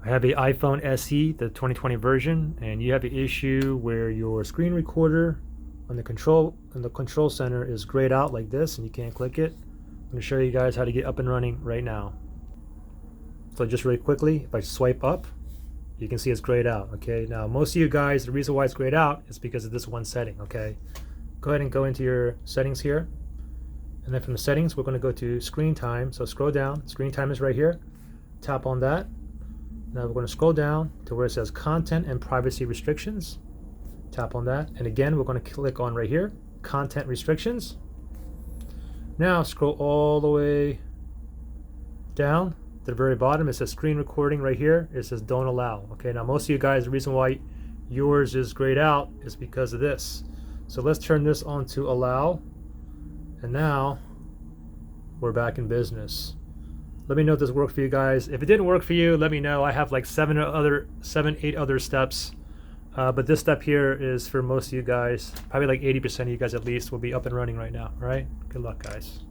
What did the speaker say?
I have a iPhone SE, the 2020 version, and you have an issue where your screen recorder on the control center is grayed out like this and you can't click it. I'm going to show you guys how to get up and running right now. So just really quickly, if I swipe up, you can see it's grayed out. Okay, now most of you guys, the reason why it's grayed out is because of this one setting. Okay, go ahead and go into your settings here, and then from the settings we're going to go to screen time. So scroll down, screen time is right here, tap on that. Now we're going to scroll down to where it says content and privacy restrictions, tap on that, and again we're going to click on right here, content restrictions. Now scroll all the way down to the very bottom. It says screen recording right here. It says don't allow. Okay, now most of you guys, the reason why yours is grayed out is because of this. So let's turn this on to allow, and now we're back in business. Let me know if this worked for you guys. If it didn't work for you, let me know. I have like 8 other steps, but this step here is for most of you guys. Probably like 80% of you guys at least will be up and running right now. All right, good luck guys.